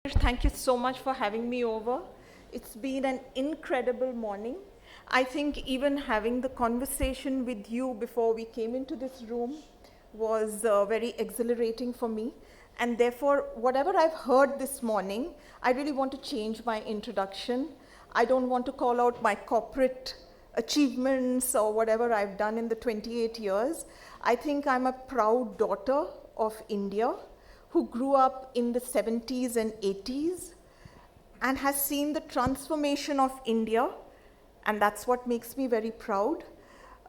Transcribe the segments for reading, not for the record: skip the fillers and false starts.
Thank you so much for having me over. It's been an incredible morning. I think even having the conversation with you before we came into this room was very exhilarating for me. And therefore, whatever I've heard this morning, I really want to change my introduction. I don't want to call out my corporate achievements or whatever I've done in the 28 years. I think I'm a proud daughter of India who grew up in the 70s and 80s and has seen the transformation of India, and that's what makes me very proud.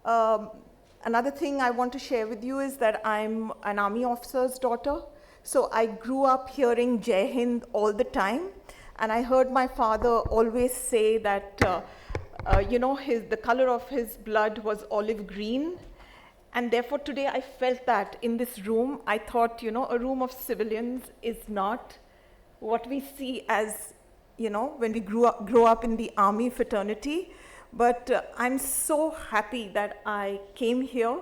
Another thing I want to share with you is that I'm an army officer's daughter, so I grew up hearing Jai Hind all the time, and I heard my father always say that the color of his blood was olive green. And therefore, today I felt that in this room, I thought, a room of civilians is not what we see as, when we grow up in the army fraternity. But I'm so happy that I came here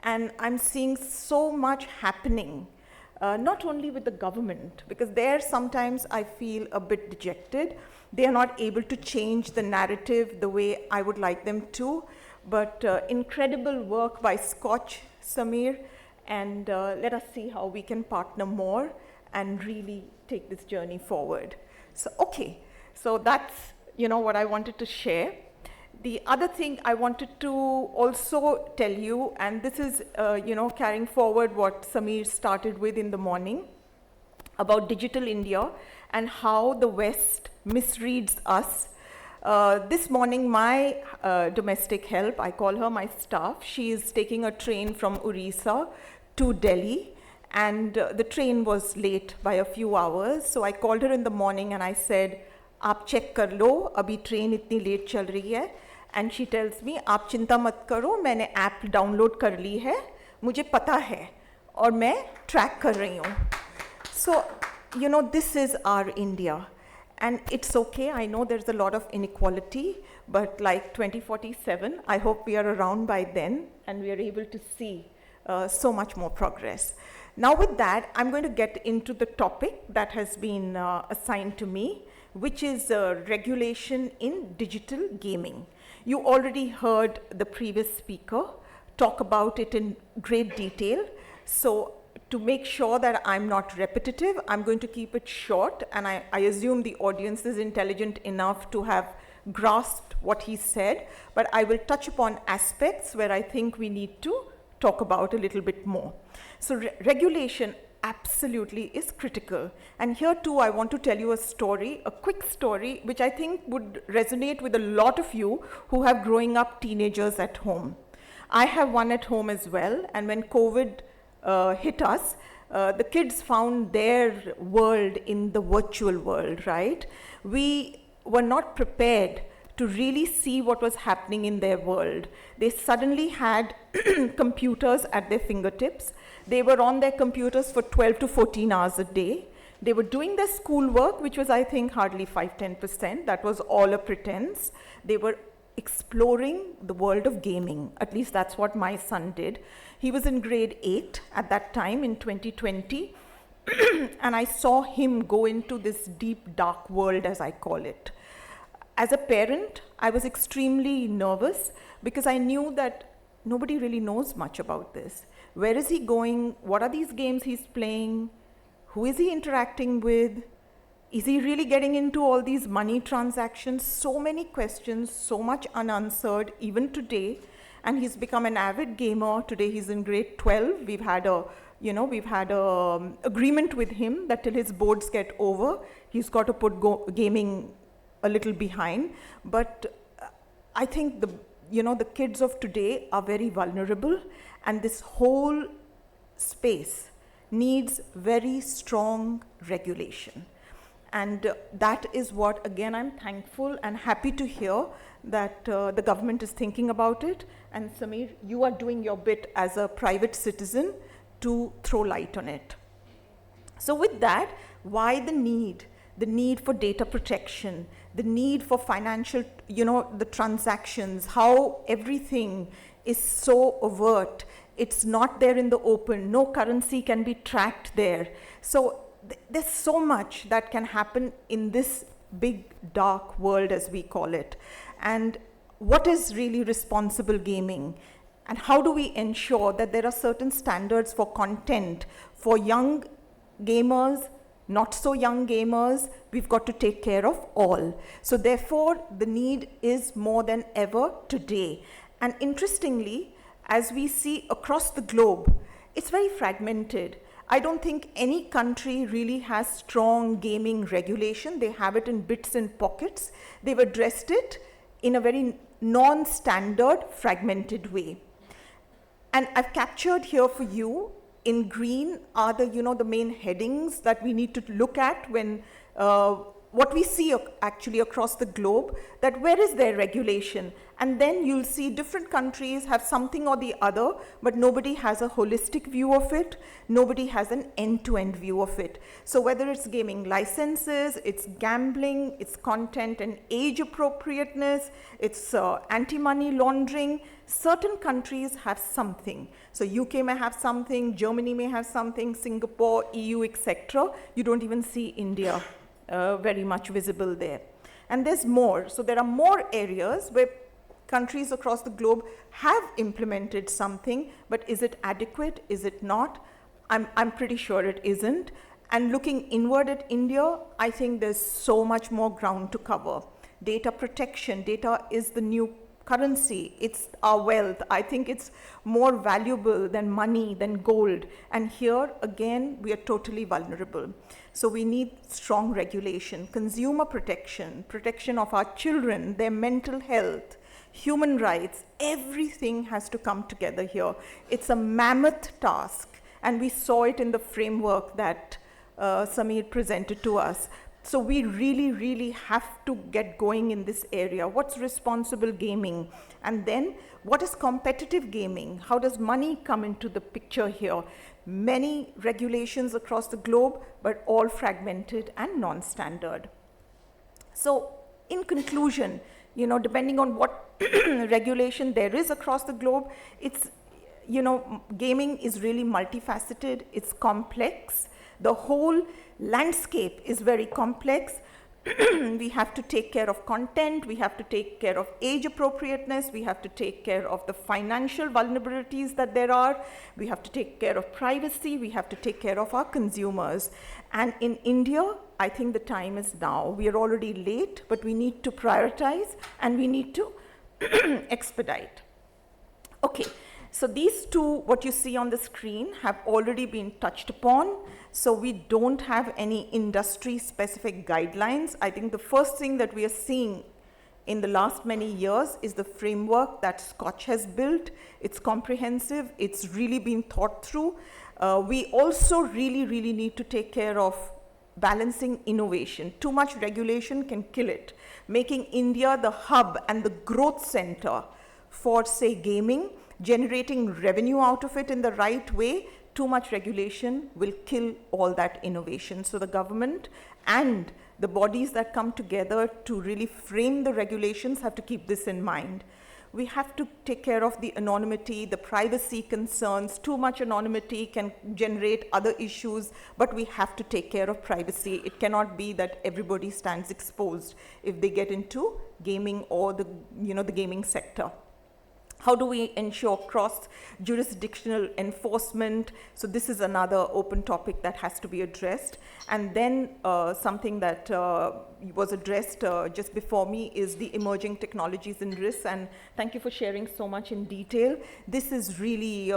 and I'm seeing so much happening, not only with the government, because there sometimes I feel a bit dejected. They are not able to change the narrative the way I would like them to. But incredible work by SKOCH, Samir, and let us see how we can partner more and really take this journey forward. So that's what I wanted to share. The other thing I wanted to also tell you, and this is carrying forward what Samir started with in the morning about digital India and how the West misreads us. This morning, my domestic help, I call her my staff, she is taking a train from Orissa to Delhi, and the train was late by a few hours. So I called her in the morning and I said, "Aap check kar lo, abhi train itni late chal rahi hai." And she tells me, "Aap chinta mat karo, maine app download kar li hai, mujhe pata hai, aur main track kar rahi hu." So, this is our India. And it's okay, I know there's a lot of inequality, but like 2047, I hope we are around by then and we are able to see so much more progress. Now with that, I'm going to get into the topic that has been assigned to me, which is regulation in digital gaming. You already heard the previous speaker talk about it in great detail. So to make sure that I'm not repetitive, I'm going to keep it short, and I assume the audience is intelligent enough to have grasped what he said, but I will touch upon aspects where I think we need to talk about a little bit more. So regulation absolutely is critical. And here too, I want to tell you a quick story, which I think would resonate with a lot of you who have growing up teenagers at home. I have one at home as well, and when COVID hit us, the kids found their world in the virtual world, right? We were not prepared to really see what was happening in their world. They suddenly had computers at their fingertips. They were on their computers for 12 to 14 hours a day. They were doing their schoolwork, which was, I think, hardly 5-10%. That was all a pretense. They were exploring the world of gaming. At least that's what my son did. He was in grade 8 at that time in 2020, and I saw him go into this deep, dark world, as I call it. As a parent, I was extremely nervous because I knew that nobody really knows much about this. Where is he going? What are these games he's playing? Who is he interacting with? Is he really getting into all these money transactions? So many questions, so much unanswered, even today. And he's become an avid gamer. Today he's in grade 12. We've had a agreement with him that till his boards get over, he's got to put gaming a little behind. But I think the kids of today are very vulnerable, and this whole space needs very strong regulation. And that is what, again, I'm thankful and happy to hear that the government is thinking about it. And Samir, you are doing your bit as a private citizen to throw light on it. So with that, why the need? The need for data protection, the need for financial, the transactions, how everything is so overt. It's not there in the open. No currency can be tracked there. So there's so much that can happen in this big dark world, as we call it. And what is really responsible gaming? And how do we ensure that there are certain standards for content for young gamers, not so young gamers? We've got to take care of all. So therefore, the need is more than ever today. And interestingly, as we see across the globe, it's very fragmented. I don't think any country really has strong gaming regulation. They have it in bits and pockets. They've addressed it in a very non-standard, fragmented way. And I've captured here for you, in green are the, the main headings that we need to look at when, what we see actually across the globe, that where is their regulation? And then you'll see different countries have something or the other, but nobody has a holistic view of it. Nobody has an end-to-end view of it. So whether it's gaming licenses, it's gambling, it's content and age appropriateness, it's anti-money laundering, certain countries have something. So UK may have something, Germany may have something, Singapore, EU, etc. You don't even see India very much visible there. And there's more. So there are more areas where countries across the globe have implemented something, but is it adequate? Is it not? I'm pretty sure it isn't. And looking inward at India, I think there's so much more ground to cover. Data protection, data is the new currency, it's our wealth. I think it's more valuable than money, than gold. And here, again, we are totally vulnerable. So we need strong regulation, consumer protection, protection of our children, their mental health, human rights, everything has to come together here. It's a mammoth task, and we saw it in the framework that Samir presented to us. So we really, really have to get going in this area. What's responsible gaming? And then what is competitive gaming? How does money come into the picture here? Many regulations across the globe, but all fragmented and non-standard. So in conclusion, depending on what regulation there is across the globe, it's, gaming is really multifaceted, it's complex. The whole landscape is very complex. We have to take care of content, we have to take care of age appropriateness, we have to take care of the financial vulnerabilities that there are, we have to take care of privacy, we have to take care of our consumers. And in India, I think the time is now. We are already late, but we need to prioritize and we need to expedite. Okay. So these two, what you see on the screen, have already been touched upon. So we don't have any industry-specific guidelines. I think the first thing that we are seeing in the last many years is the framework that SKOCH has built. It's comprehensive. It's really been thought through. We also really need to take care of balancing innovation. Too much regulation can kill it. Making India the hub and the growth center for, say, gaming, generating revenue out of it in the right way, too much regulation will kill all that innovation. So the government and the bodies that come together to really frame the regulations have to keep this in mind. We have to take care of the anonymity, the privacy concerns. Too much anonymity can generate other issues, but we have to take care of privacy. It cannot be that everybody stands exposed if they get into gaming or the gaming sector. How do we ensure cross-jurisdictional enforcement? So this is another open topic that has to be addressed. And then something that was addressed just before me is the emerging technologies and risks. And thank you for sharing so much in detail. This is really,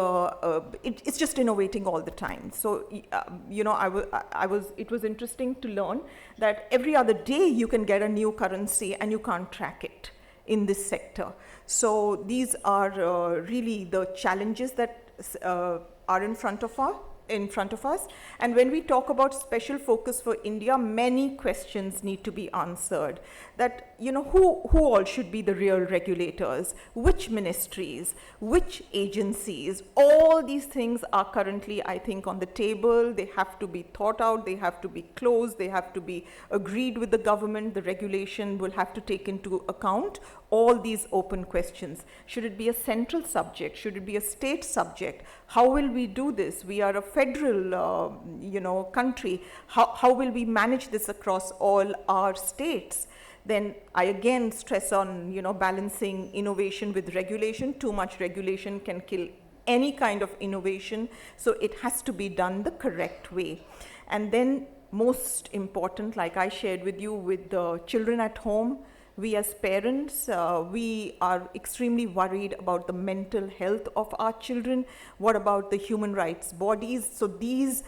it's just innovating all the time. So, it was interesting to learn that every other day you can get a new currency and you can't track it in this sector. So these are really the challenges that are in front of us. And when we talk about special focus for India, many questions need to be answered. That, who all should be the real regulators? Which ministries? Which agencies? All these things are currently, I think, on the table. They have to be thought out. They have to be closed. They have to be agreed with the government. The regulation will have to take into account all these open questions. Should it be a central subject? Should it be a state subject? How will we do this? We are a federal, country. How will we manage this across all our states? Then I again stress on, balancing innovation with regulation. Too much regulation can kill any kind of innovation, so it has to be done the correct way. And then most important, like I shared with you, with the children at home, we as parents, we are extremely worried about the mental health of our children. What about the human rights bodies? So these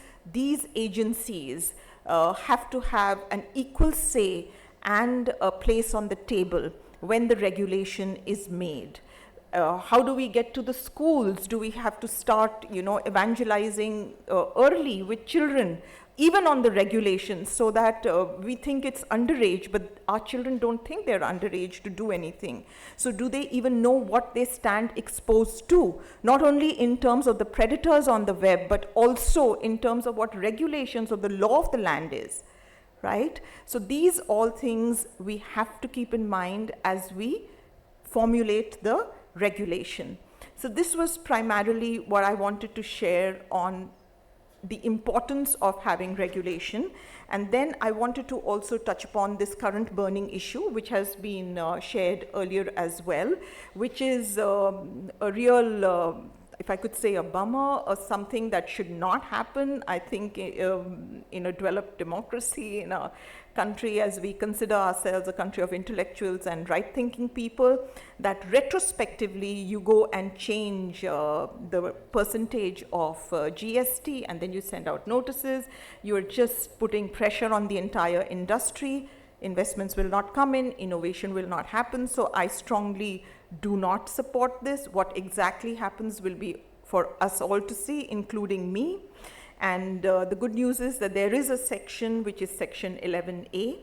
agencies have to have an equal say and a place on the table when the regulation is made. How do we get to the schools? Do we have to start, evangelizing early with children, even on the regulations, so that we think it's underage, but our children don't think they're underage to do anything. So do they even know what they stand exposed to? Not only in terms of the predators on the web, but also in terms of what regulations of the law of the land is, right? So these all things we have to keep in mind as we formulate the regulation. So this was primarily what I wanted to share on the importance of having regulation. And then I wanted to also touch upon this current burning issue, which has been shared earlier as well, which is a real, if I could say, a bummer, or something that should not happen. I think in a developed democracy, in a country as we consider ourselves a country of intellectuals and right-thinking people, that retrospectively you go and change the percentage of GST, and then you send out notices. You're just putting pressure on the entire industry. Investments will not come in, innovation will not happen. So I strongly do not support this. What exactly happens will be for us all to see, including me. And the good news is that there is a section, which is section 11A,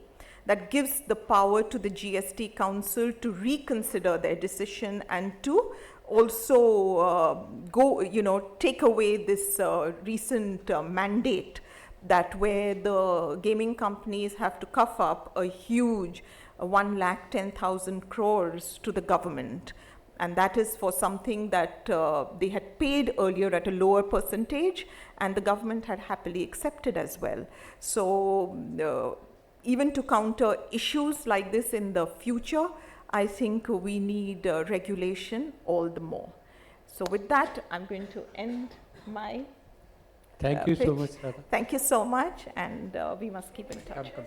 that gives the power to the GST Council to reconsider their decision and to also take away this recent mandate that where the gaming companies have to cough up a huge 1,10,000 crores to the government. And that is for something that they had paid earlier at a lower percentage, and the government had happily accepted as well. So even to counter issues like this in the future, I think we need regulation all the more. So with that, I'm going to end my Thank you pitch. so much, Radha. Thank you so much, and we must keep in touch. Come.